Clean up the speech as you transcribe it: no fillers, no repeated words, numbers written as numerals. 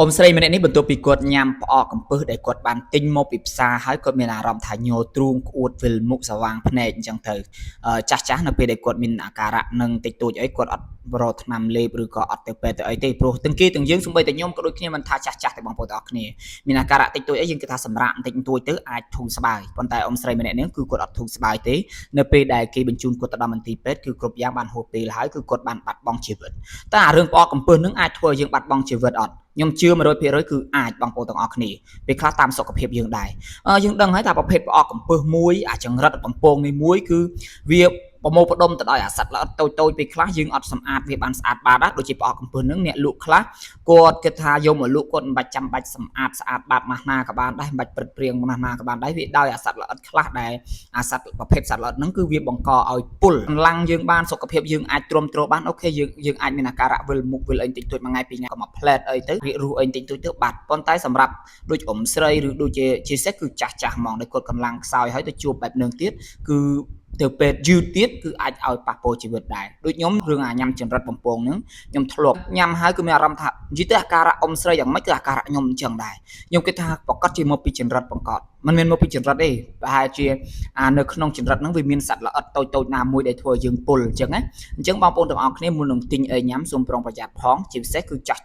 អ៊ុំស្រីម្នាក់នេះបន្ទាប់ពីគាត់ញ៉ាំផ្អកកំពឹសដែលគាត់បានទិញមកពីផ្សារហើយគាត់មានអារម្មណ៍ថាញ័រទ្រូងក្អួតវិលមុខស្វាងភ្នែកអញ្ចឹងទៅចាស់នៅពេលដែលគាត់មានអាការៈនឹងតិចតួចអីគាត់អត់រកថ្នាំលេបឬក៏អត់ទៅពេទ្យទៅអីទេព្រោះទាំងគេទាំងយើងសូម្បីតែខ្ញុំក៏ដូចគ្នាមិនថាចាស់តែបងប្អូនទាំងអស់គ្នាមានអាការៈតិចតួចអីយើងគិតថាសម្រាកបន្តិចបន្តួចទៅអាចធូរស្បើយប៉ុន្តែអ៊ុំស្រីម្នាក់នេះគឺគាត់អត់ធូរស្បើយទេនៅពេលដែលគេបញ្ជូនគាត់ទៅដល់មន្ទីរពេទ្យគឺគ្រប់យ៉ាងបានហួសពេលហើយគឺគាត់បានបាត់បង់ជីវិតតែអារឿងផ្អកកំពឹសនឹងអាចធ្វើឲ្យយើងបាត់បង់ជីវិតអត់ខ្ញុំជឿ100%គឺអាចបងប្អូនទាំងអស់គ្នាពេលខ្លះតាមសុខភាពយើងដែរយើងដឹងហើយថាប្រភេទផ្អកកំពឹសមួយអាចង្រិតកំពងនេះមួយគឺវាប្រមូលផ្ដុំទៅដោយអាសត្វល្អិតតូចៗពេលខ្លះយើងអត់សម្អាតវាបានស្អាតបាតដូចជាផ្អកកំពឹសនឹងអ្នកលក់ខ្លះគាត់គិតថាយកមកលក់គាត់មិនបាច់ចាំបាច់សម្អាតស្អាតបាតម៉ាស់ណាក៏បានដែរមិនបាច់ព្រឹកព្រៀងម៉ាស់ណាក៏បានដែរវាដោយអាសត្វល្អិតខ្លះដែលអាសត្វប្រភេទសត្វល្អិតហ្នឹងគឺវាបង្កឲ្យពុលកម្លាំងយើងបានសុខភាពយើងអាចទ្រាំទ្របានអូខេយើងអាចមានអាការៈវិលមុខវិលអីតិចតួចមួយថ្ងៃពីរថ្ងៃក៏មកផ្លែតអីទៅរីករូសអីតិចតួចទៅបាត់ប៉ុន្តែសម្រាប់ដូចអ៊ំស្រីឬដូចជាសេះគឺចាស់ហ្មងដែលគាត់កម្លាំងខ្សោយហើយទៅជួបបែបនឹងទៀតគឺទៅពេទ្យយឺតទៀតគឺអាចឲ្យប៉ះពាល់ជីវិតដែរដូចខ្ញុំរឿងអាញ៉ាំចង្រិតបំពងហ្នឹងខ្ញុំធ្លាប់ញ៉ាំហើយគឺមានអារម្មណ៍ថានិយាយទៅអាការៈអ៊ំស្រីយ៉ាងម៉េចគឺអាការៈខ្ញុំអញ្ចឹងដែរខ្ញុំគិតថាប្រកាសជាមកពីចង្រិតបង្កត់មិនមែនមកពីចង្រិតទេប្រហែលជានៅក្នុងចង្រិតហ្នឹងវាមានសត្វល្អិតតូចៗណាមួយដែលធ្វើឲ្យយើងពុលអញ្ចឹងណាអញ្ចឹងបងប្អូនទាំងអស់គ្នាមុននឹងទិញអីញ៉ាំសូមប្រុងប្រយ័ត្នផងជាពិសេសគឺចាស់